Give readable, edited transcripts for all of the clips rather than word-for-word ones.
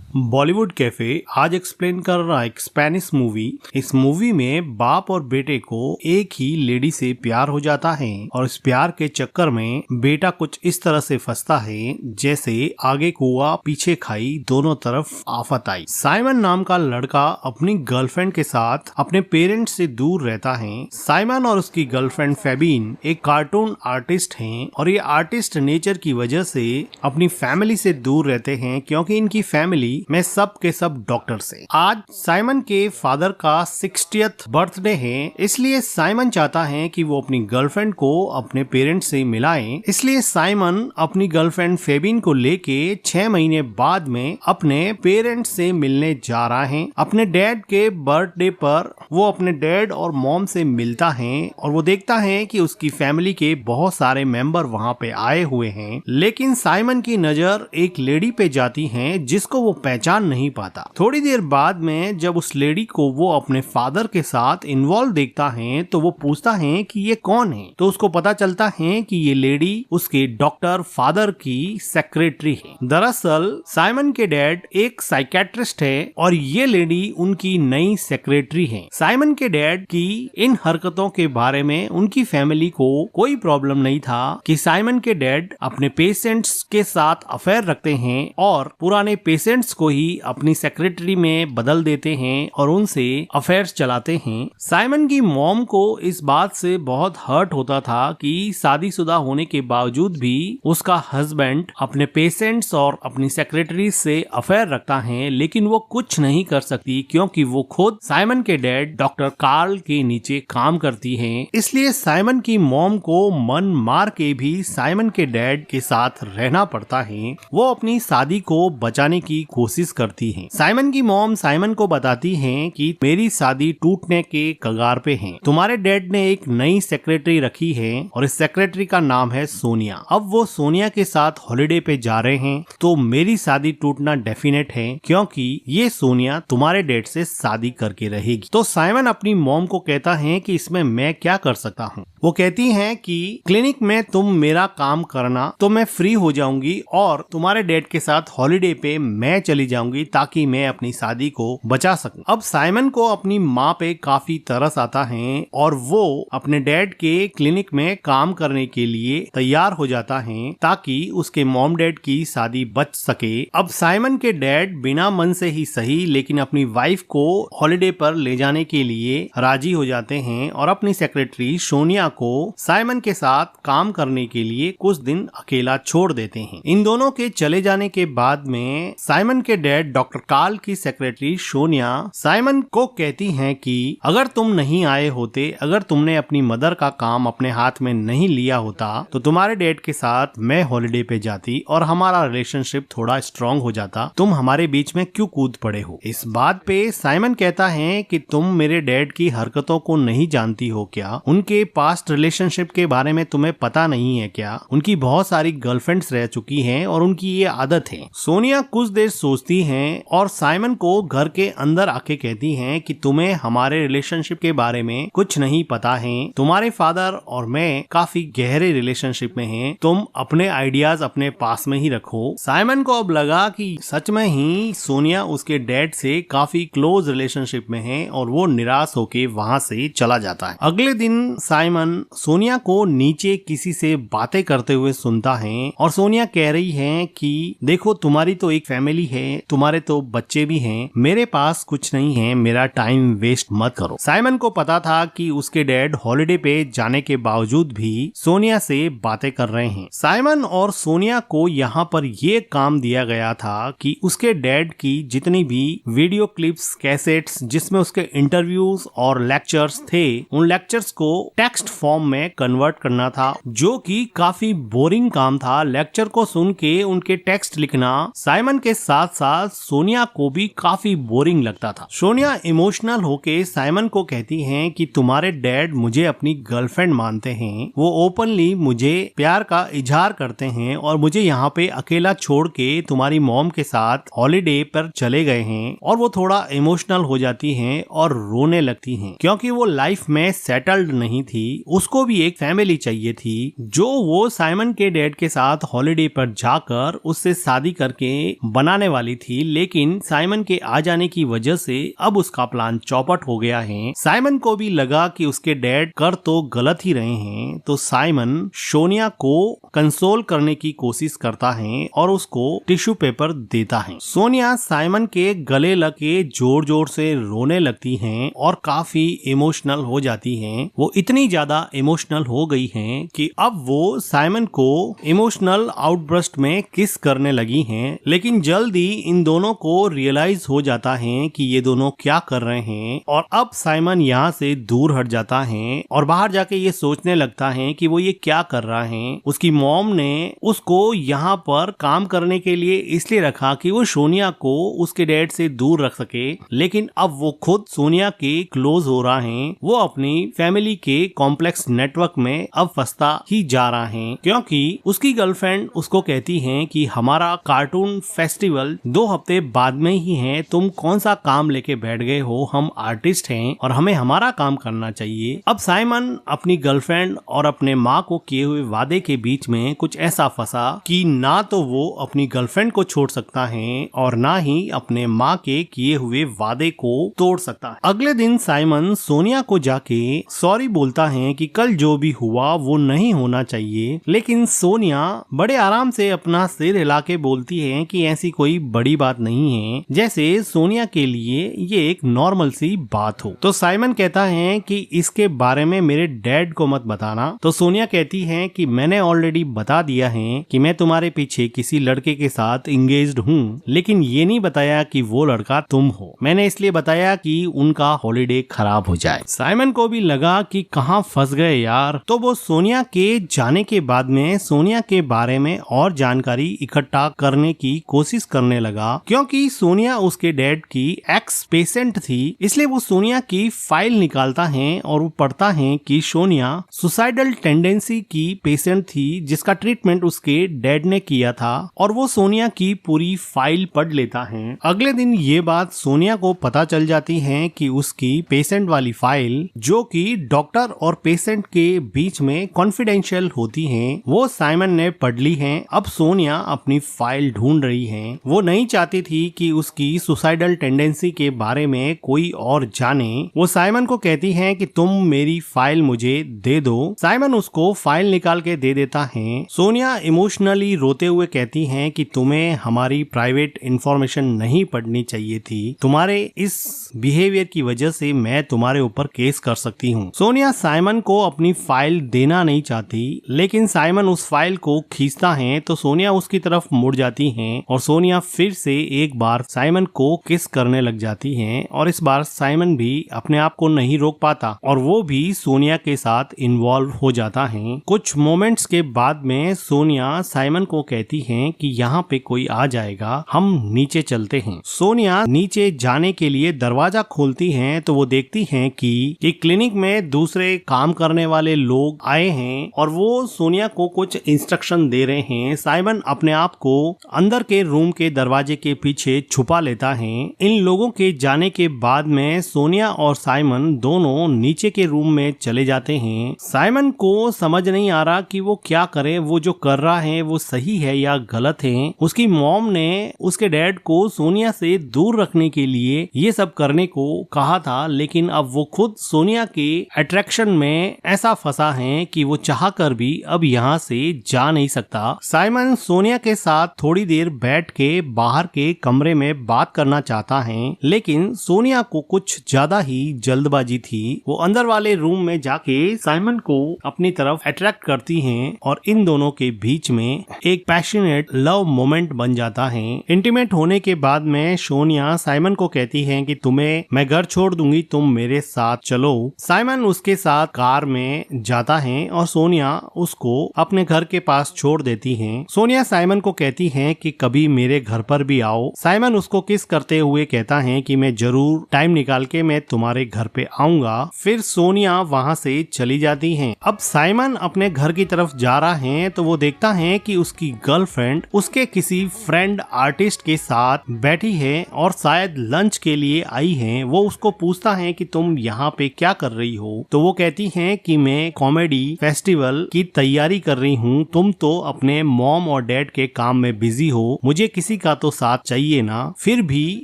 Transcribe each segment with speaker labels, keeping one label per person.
Speaker 1: Bollywood cafe आज explain कर रहा है एक स्पेनिश मूवी। इस मूवी में बाप और बेटे को एक ही लेडी से प्यार हो जाता है और इस प्यार के चक्कर में बेटा कुछ इस तरह से फंसता है जैसे आगे कुआ पीछे खाई, दोनों तरफ आफत आई। साइमन नाम का लड़का अपनी गर्लफ्रेंड के साथ अपने पेरेंट्स से दूर रहता है। साइमन और उसकी गर्लफ्रेंड फेबिन एक कार्टून आर्टिस्ट हैं और ये आर्टिस्ट नेचर की वजह से अपनी फैमिली से दूर रहते हैं क्योंकि इनकी फैमिली में सब के सब डॉक्टर्स हैं। आज साइमन के फादर का 60th बर्थडे है, इसलिए साइमन चाहता है कि वो अपनी गर्लफ्रेंड को अपने पेरेंट्स से मिलाएं। इसलिए साइमन अपनी गर्लफ्रेंड फेबिन को लेके 6 महीने बाद में अपने पेरेंट्स से मिलने जा रहा है। अपने डैड के बर्थडे पर वो अपने डैड और मॉम से मिलता है और वो देखता है कि उसकी फैमिली के बहुत सारे मेंबर वहाँ पे आए हुए हैं, लेकिन साइमन की नजर एक लेडी पे जाती है जिसको वो पहचान नहीं पाता। थोड़ी देर बाद में जब उस लेडी को वो अपने फादर के साथ इन्वॉल्व देखता है तो वो पूछता है कि ये कौन है, तो उसको पता चलता है कि ये लेडी उसके डॉक्टर फादर की सेक्रेटरी है। दरअसल साइमन के डैड एक साइकेट्रिस्ट है और ये लेडी उनकी नई सेक्रेटरी है। साइमन के डैड की इन हरकतों के बारे में उनकी फैमिली को कोई प्रॉब्लम नहीं था कि साइमन के डैड अपने पेशेंट्स के साथ अफेयर रखते हैं और पुराने पेशेंट्स को ही अपनी सेक्रेटरी में बदल देते हैं और उनसे अफेयर्स चलाते हैं। साइमन की मॉम को इस बात से बहुत हर्ट होता था कि शादीशुदा होने के बावजूद भी उसका हस्बैंड अपने पेशेंट्स और अपनी सेक्रेटरी से अफेयर रखता है, लेकिन वो कुछ नहीं कर सकती क्योंकि वो खुद साइमन के डैड डॉक्टर कार्ल के नीचे काम करती है। इसलिए साइमन की मॉम को मन मार के भी साइमन के डैड के साथ रहना पड़ता है। वो अपनी शादी को बचाने की कोशिश करती हैं। साइमन की मॉम साइमन को बताती हैं कि मेरी शादी टूटने के कगार पे है। तुम्हारे डैड ने एक नई सेक्रेटरी रखी है और इस सेक्रेटरी का नाम है सोनिया। अब वो सोनिया के साथ हॉलिडे पे जा रहे हैं तो मेरी शादी टूटना डेफिनेट है क्योंकि ये सोनिया तुम्हारे डैड से शादी करके रहेगी। तो साइमन अपनी मॉम को कहता है कि इसमें मैं क्या कर सकता हूँ। वो कहती हैं कि क्लिनिक में तुम मेरा काम करना तो मैं फ्री हो जाऊंगी और तुम्हारे डैड के साथ हॉलिडे पे मैं चली जाऊंगी ताकि मैं अपनी शादी को बचा सकूं। अब साइमन को अपनी माँ पे काफी तरस आता है और वो अपने डैड के क्लिनिक में काम करने के लिए तैयार हो जाता है ताकि उसके मॉम डैड की शादी बच सके। अब साइमन के डैड बिना मन से ही सही लेकिन अपनी वाइफ को हॉलिडे पर ले जाने के लिए राजी हो जाते हैं और अपनी सेक्रेटरी सोनिया को साइमन के साथ काम करने के लिए कुछ दिन अकेला छोड़ देते हैं। इन दोनों के चले जाने के बाद में साइमन के डैड डॉक्टर कार्ल की सेक्रेटरी सोनिया साइमन को कहती हैं कि अगर तुम नहीं आए होते, अगर तुमने अपनी मदर का काम अपने हाथ में नहीं लिया होता तो तुम्हारे डैड के साथ मैं हॉलिडे पे जाती और हमारा रिलेशनशिप थोड़ा स्ट्रॉन्ग हो जाता। तुम हमारे बीच में क्यों कूद पड़े हो। इस बात पे साइमन कहता है कि तुम मेरे डैड की हरकतों को नहीं जानती हो क्या, उनके पास्ट रिलेशनशिप के बारे में तुम्हें पता नहीं है क्या, उनकी बहुत सारी गर्लफ्रेंड्स रह चुकी हैं और उनकी ये आदत है। सोनिया कुछ देर सोचती हैं और साइमन को घर के अंदर आके कहती हैं कि तुम्हें हमारे रिलेशनशिप के बारे में कुछ नहीं पता है। तुम्हारे फादर और मैं काफी गहरे रिलेशनशिप में हैं, तुम अपने आइडियाज अपने पास में ही रखो। साइमन को अब लगा कि सच में ही सोनिया उसके डैड से काफी क्लोज रिलेशनशिप में है और वो निराश होके वहाँ से चला जाता है। अगले दिन साइमन सोनिया को नीचे किसी से बातें करते हुए सुनता है और सोनिया कह रही है कि देखो तुम्हारी तो एक फैमिली है, तुम्हारे तो बच्चे भी हैं, मेरे पास कुछ नहीं है, मेरा टाइम वेस्ट मत करो। साइमन को पता था कि उसके डैड हॉलिडे पे जाने के बावजूद भी सोनिया से बातें कर रहे हैं। साइमन और सोनिया को यहाँ पर ये काम दिया गया था कि उसके डैड की जितनी भी वीडियो क्लिप्स, कैसेट्स जिसमें उसके इंटरव्यूज और लेक्चर्स थे, उन लेक्चर्स को टेक्स्ट फॉर्म में कन्वर्ट करना था, जो कि काफी बोरिंग काम था। लेक्चर को सुन के उनके टेक्स्ट लिखना साइमन के साथ साथ सोनिया को भी काफी बोरिंग लगता था। सोनिया इमोशनल होके साइमन को कहती हैं कि तुम्हारे डैड मुझे अपनी गर्लफ्रेंड मानते हैं, वो ओपनली मुझे प्यार का इजहार करते हैं और मुझे यहाँ पे अकेला छोड़ के तुम्हारी मॉम के साथ हॉलिडे पर चले गए हैं। और वो थोड़ा इमोशनल हो जाती हैं और रोने लगती हैं क्योंकि वो लाइफ में सेटल्ड नहीं थी, उसको भी एक फैमिली चाहिए थी जो वो साइमन के डैड के साथ हॉलिडे पर जाकर उससे शादी करके बनाने वाली थी, लेकिन साइमन के आ जाने की वजह से अब उसका प्लान चौपट हो गया है। साइमन को भी लगा कि उसके डैड कर तो गलत ही रहे हैं, तो साइमन सोनिया को कंसोल करने की कोशिश करता है और उसको टिश्यू पेपर देता है। सोनिया साइमन के गले लग के जोर जोर से रोने लगती हैं और काफी इमोशनल हो जाती हैं। वो इतनी ज्यादा इमोशनल हो गई हैं कि अब वो साइमन को इमोशनल आउटबर्स्ट में किस करने लगी हैं, लेकिन जल्दी इन दोनों को रियलाइज हो जाता है कि ये दोनों क्या कर रहे हैं और अब साइमन यहाँ से दूर हट जाता है और बाहर जाके ये सोचने लगता है कि वो ये क्या कर रहा है। उसकी मॉम ने उसको यहाँ पर काम करने के लिए इसलिए रखा कि वो सोनिया को उसके डैड से दूर रख सके, लेकिन अब वो खुद सोनिया के क्लोज हो रहा है। वो अपनी फैमिली के कॉम्प्लेक्स नेटवर्क में अब फंसता ही जा रहा है, क्योंकि उसकी गर्लफ्रेंड उसको कहती है कि हमारा कार्टून फेस्टिवल 2 हफ्ते बाद में ही है, तुम कौन सा काम लेके बैठ गए हो, हम आर्टिस्ट हैं और हमें हमारा काम करना चाहिए। अब साइमन अपनी गर्लफ्रेंड और अपने माँ को किए हुए वादे के बीच में कुछ ऐसा फंसा कि ना तो वो अपनी गर्लफ्रेंड को छोड़ सकता है और ना ही अपने माँ के किए हुए वादे को तोड़ सकता है। अगले दिन साइमन सोनिया को जाके सॉरी बोलता है कि कल जो भी हुआ वो नहीं होना चाहिए, लेकिन सोनिया बड़े आराम से अपना सिर हिला के बोलती है कि ऐसी कोई बड़ी बात नहीं है, जैसे सोनिया के लिए ये एक नॉर्मल सी बात हो। तो साइमन कहता है कि इसके बारे में मेरे डैड को मत बताना। तो सोनिया कहती है कि मैंने ऑलरेडी बता दिया है कि मैं तुम्हारे पीछे किसी लड़के के साथ इंगेज्ड हूँ, लेकिन ये नहीं बताया कि वो लड़का तुम हो। मैंने इसलिए बताया कि उनका हॉलिडे खराब हो जाए। साइमन को भी लगा कि कहाँ फंस गए यार, तो वो सोनिया के जाने के बाद में सोनिया के बारे में और जानकारी इकट्ठा करने की कोशिश करने लगा, क्योंकि सोनिया उसके डैड की एक्स पेशेंट थी। इसलिए वो सोनिया की फाइल निकालता है और वो पढ़ता है कि सोनिया सुसाइडल टेंडेंसी की पेशेंट थी, जिसका ट्रीटमेंट उसके डैड ने किया था, और वो सोनिया की पूरी फाइल पढ़ लेता है। अगले दिन ये बात सोनिया को पता चल जाती है कि उसकी पेशेंट वाली फाइल, जो कि डॉक्टर और पेशेंट के बीच में कॉन्फिडेंशियल होती है, वो साइमन ने पढ़ ली है। अब सोनिया अपनी फाइल ढूंढ रही है। वो नहीं चाहती थी कि उसकी सुसाइडल टेंडेंसी के बारे में कोई और जाने। वो साइमन को कहती है कि तुम मेरी फाइल मुझे दे दो। साइमन उसको फाइल निकाल के दे देता है। सोनिया इमोशनली रोते हुए कहती है कि तुम्हें हमारी प्राइवेट इंफॉर्मेशन नहीं पढ़नी चाहिए थी, तुम्हारे इस बिहेवियर की वजह से मैं तुम्हारे ऊपर केस कर सकती हूँ। सोनिया साइमन को अपनी फाइल देना नहीं चाहती, लेकिन साइमन उस फाइल को खींचता है तो सोनिया उसकी तरफ मुड़ जाती है और सोनिया फिर से एक बार साइमन को किस करने लग जाती है, और इस बार साइमन भी अपने आप को नहीं रोक पाता और वो भी सोनिया के साथ इन्वॉल्व हो जाता है। कुछ मोमेंट्स के बाद में सोनिया साइमन को कहती है कि यहाँ पे कोई आ जाएगा, हम नीचे चलते हैं। सोनिया नीचे जाने के लिए दरवाजा खोलती है तो वो देखती है कि क्लिनिक में दूसरे काम करने वाले लोग आए हैं और वो सोनिया को कुछ इंस्ट्रक्शन दे रहे हैं। साइमन अपने आप को अंदर के रूम के दरवाजे के पीछे छुपा लेता है। इन लोगों के जाने के बाद में सोनिया और साइमन दोनों नीचे के रूम में चले जाते हैं। साइमन को समझ नहीं आ रहा कि वो क्या करे, वो जो कर रहा है वो सही है या गलत है। उसकी मॉम ने उसके डैड को सोनिया से दूर रखने के लिए ये सब करने को कहा था, लेकिन अब वो खुद सोनिया के अट्रैक्शन में ऐसा फंसा है कि वो चाहकर भी अब यहाँ से जा नहीं सकता। साइमन सोनिया के साथ थोड़ी देर बैठ के बाहर के कमरे में बात करना चाहता है, लेकिन सोनिया को कुछ ज्यादा ही जल्दबाजी थी। वो अंदर वाले रूम में जाके साइमन को अपनी तरफ अट्रैक्ट करती हैं और इन दोनों के बीच में एक पैशनेट लव मोमेंट बन जाता है। इंटीमेट होने के बाद में सोनिया साइमन को कहती है कि तुम्हें मैं घर छोड़ दूंगी, तुम मेरे साथ चलो। साइमन उसके साथ कार में जाता है और सोनिया उसको अपने घर के पास छोड़ देती है। सोनिया साइमन को कहती है कि कभी मेरे घर पर भी आओ। साइमन उसको किस करते हुए कहता है कि मैं जरूर टाइम निकाल के मैं तुम्हारे घर पे आऊंगा। फिर सोनिया वहाँ से चली जाती है। अब साइमन अपने घर की तरफ जा रहा है तो वो देखता है कि उसकी गर्लफ्रेंड उसके किसी फ्रेंड आर्टिस्ट के साथ बैठी है और शायद लंच के लिए आई है। वो उसको पूछता है कि तुम यहाँ पे क्या कर रही हो, तो वो कहती है कि मैं कॉमेडी फेस्टिवल की तैयारी कर रही हूँ, तुम तो अपने मॉम और डैड के काम में बिजी हो, मुझे किसी का तो साथ चाहिए ना। फिर भी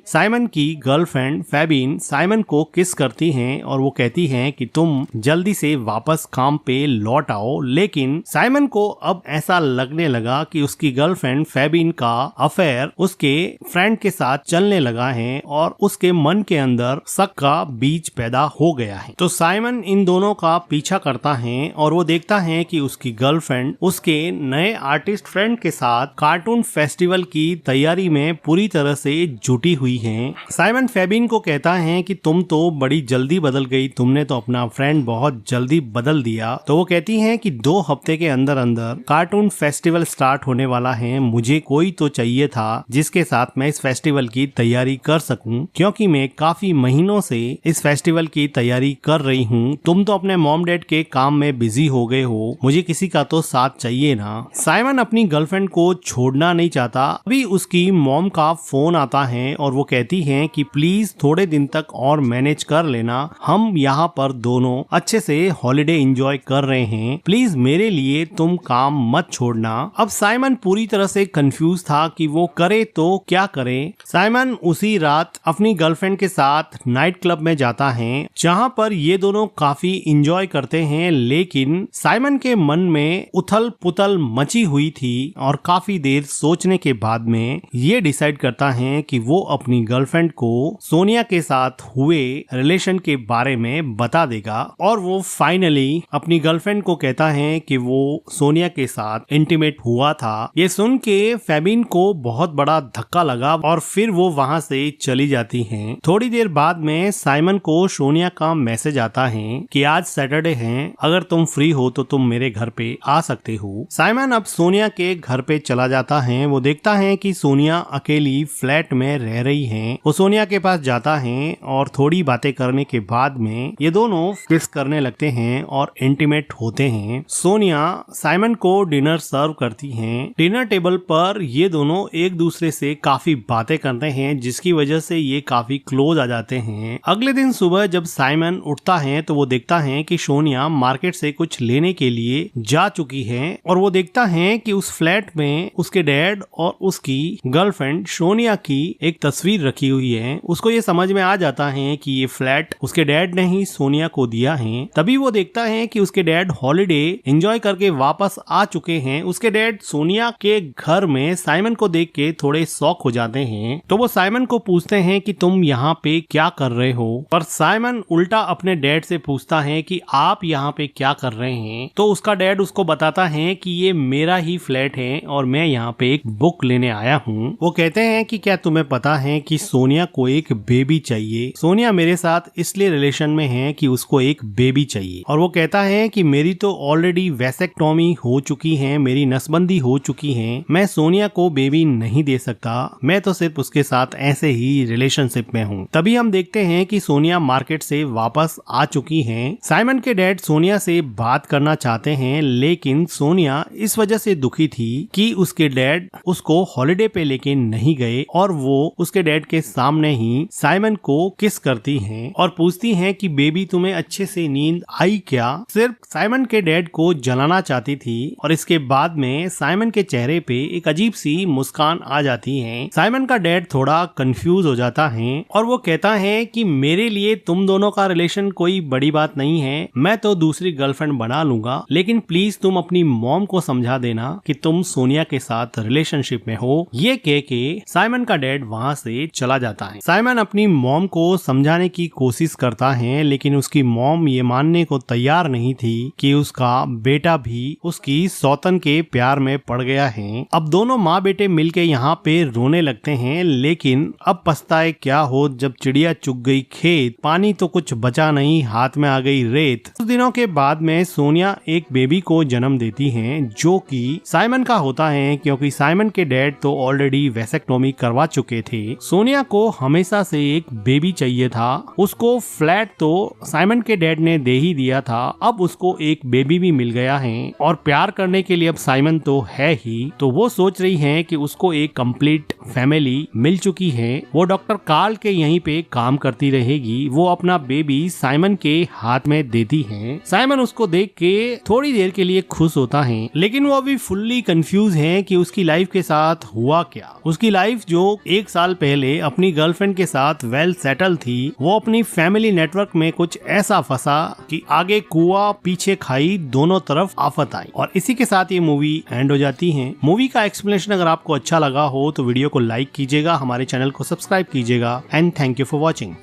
Speaker 1: साइमन की गर्लफ्रेंड फेबिन साइमन को किस करती हैं और वो कहती हैं कि तुम जल्दी से वापस काम पे लौट आओ। लेकिन साइमन को अब ऐसा लगने लगा कि उसकी गर्लफ्रेंड फेबिन का अफेयर उसके फ्रेंड के साथ चलने लगा है और उसके मन के अंदर शक का बीज पैदा हो गया है। तो साइमन इन दोनों का पीछा करता है और वो देखता है कि उसकी गर्लफ्रेंड उसके नए आर्टिस्ट फ्रेंड के साथ कार्टून फेस्टिवल की तैयारी में पूरी तरह से जुटी हुई है। साइमन फेबिन को कहता है कि तुम तो बड़ी जल्दी बदल गई, तुमने तो अपना फ्रेंड बहुत जल्दी बदल दिया। तो वो कहती है कि 2 हफ्ते के अंदर अंदर कार्टून फेस्टिवल स्टार्ट होने वाला है, मुझे कोई तो चाहिए था जिसके साथ मैं इस फेस्टिवल की तैयारी कर सकूं, क्योंकि मैं काफी महीनों से इस फेस्टिवल की तैयारी कर रही हूं। तुम तो अपने मॉम डैड के काम में बिजी हो गए हो, मुझे किसी का तो साथ चाहिए ना। साइमन अपनी गर्लफ्रेंड को छोड़ना नहीं चाहता। अभी उसकी मॉम का फोन आता है और वो कहती है कि प्लीज थोड़े दिन तक और मैनेज कर लेना, हम यहाँ पर दोनों अच्छे से हॉलिडे एंजॉय कर रहे हैं, प्लीज मेरे लिए तुम काम मत छोड़ना। अब साइमन पूरी तरह से कंफ्यूज था कि वो करे तो क्या करे। साइमन उसी रात अपनी गर्लफ्रेंड के साथ नाइट क्लब में जाता है, जहाँ पर ये दोनों काफी एंजॉय करते हैं। लेकिन साइमन के मन में उथल पुथल मची हुई थी और काफी देर सोचने के बाद में ये डिसाइड करता है कि वो अपनी गर्लफ्रेंड को सोनिया के साथ हुए रिलेशन के बारे में बता देगा। और वो फाइनली अपनी गर्लफ्रेंड को कहता है कि वो सोनिया के साथ इंटीमेट हुआ था। ये सुन के फेबिन को बहुत बड़ा धक्का लगा और फिर वो वहाँ से चली जाती हैं। थोड़ी देर बाद में साइमन को सोनिया का मैसेज आता है कि आज सैटरडे है, अगर तुम फ्री हो तो तुम मेरे घर पे आ सकते हो। साइमन अब सोनिया के घर पे चला जाता है। वो देखता है कि सोनिया अकेली फ्लैट में रह रही है। वो सोनिया के पास जाता है और थोड़ी बातें करने के बाद में ये दोनों किस करने लगते हैं और इंटीमेट होते हैं। सोनिया साइमन को डिनर सर्व करती है। डिनर टेबल पर ये दोनों एक दूसरे से काफी बातें करते हैं, जिसकी वजह से ये काफी क्लोज आ जाते हैं। अगले दिन सुबह जब साइमन उठता है तो वो देखता है कि सोनिया मार्केट से कुछ लेने के लिए जा चुकी है और वो देखता है कि उस फ्लैट में उसके डैड और उसकी गर्लफ्रेंड सोनिया की एक तस्वीर रखी हुई है। उसको ये समझ में आ जाता है कि ये फ्लैट उसके डैड ने ही सोनिया को दिया है। तभी वो देखता है कि उसके डैड हॉलिडे एंजॉय करके वापस आ चुके हैं। उसके डैड सोनिया के घर में साइमन को देख के थोड़े शॉक हो जाते हैं। तो वो साइमन को पूछते हैं कि तुम यहाँ पे क्या कर रहे हो, पर साइमन उल्टा अपने डैड से पूछता है कि आप यहाँ पे क्या कर रहे हैं। तो उसका डैड उसको बताता है कि ये मेरा ही फ्लैट है और मैं यहाँ पे एक बुक लेने आया हूँ। वो कहते हैं कि क्या तुम्हें पता है कि सोनिया को एक बेबी चाहिए। सोनिया मेरे साथ इसलिए रिलेशन में है कि उसको एक बेबी चाहिए। और वो कहता है कि मेरी तो ऑलरेडी वैसेक्टोमी हो चुकी है, मेरी नसबंदी हो चुकी है, मैं सोनिया को बेबी नहीं दे सकता, मैं तो सिर्फ उसके साथ ऐसे ही रिलेशनशिप में हूँ। तभी हम देखते हैं कि सोनिया मार्केट से वापस आ चुकी है। साइमन के डैड सोनिया से बात करना चाहते हैं, लेकिन सोनिया इस वजह से दुखी थी कि उसके डैड उसको हॉलिडे पे लेके नहीं गए और वो उसके डैड के सामने ही साइमन को किस करती हैं और पूछती हैं कि बेबी तुम्हें अच्छे से नींद आई क्या। सिर्फ साइमन के डैड को जलाना चाहती थी और इसके बाद में साइमन के चेहरे पे एक अजीब सी मुस्कान आ जाती है। साइमन का डैड थोड़ा कंफ्यूज हो जाता है और वो कहता है कि मेरे लिए तुम दोनों का रिलेशन कोई बड़ी बात नहीं है, मैं तो दूसरी गर्लफ्रेंड बना लूंगा, लेकिन प्लीज तुम अपनी मॉम को समझा देना कि तुम सोनिया के साथ रिलेशनशिप में हो। ये कह के साइमन का डैड वहाँ से चला जाता है। साइमन अपनी मॉम को समझाने की कोशिश करता है, लेकिन उसकी मॉम ये मानने को तैयार नहीं थी कि उसका बेटा भी उसकी सौतन के प्यार में पड़ गया है। अब दोनों माँ बेटे मिलके यहाँ पे रोने लगते हैं, लेकिन अब पछताए क्या हो जब चिड़िया चुग गई खेत, पानी तो कुछ बचा नहीं, हाथ में आ गई रेत। कुछ दिनों के बाद में सोनिया एक बेबी को जन्म देती है जो कि साइमन का होता है, क्योंकि साइमन के डैड तो ऑलरेडी वैसेक्टोमी करवा चुके थे। सोनिया को हमेशा से एक बेबी चाहिए था। उसको फ्लैट तो साइमन के डैड ने दे ही दिया था, अब उसको एक बेबी भी मिल गया है और प्यार करने के लिए अब साइमन तो है ही। तो वो सोच रही है कि उसको एक कंप्लीट फैमिली मिल चुकी है। वो डॉक्टर कार्ल के यहीं पे काम करती रहेगी। वो अपना बेबी साइमन के हाथ में देती है। साइमन उसको देख के थोड़ी देर के लिए खुश होता है, लेकिन वो अभी फुल्ली कंफ्यूज है कि उसकी लाइफ के साथ हुआ किया। उसकी लाइफ जो 1 साल पहले अपनी गर्लफ्रेंड के साथ वेल सेटल थी, वो अपनी फैमिली नेटवर्क में कुछ ऐसा फंसा कि आगे कुआं पीछे खाई, दोनों तरफ आफत आई। और इसी के साथ ये मूवी एंड हो जाती है। मूवी का एक्सप्लेनेशन अगर आपको अच्छा लगा हो तो वीडियो को लाइक कीजिएगा, हमारे चैनल को सब्सक्राइब कीजिएगा and thank you for watching.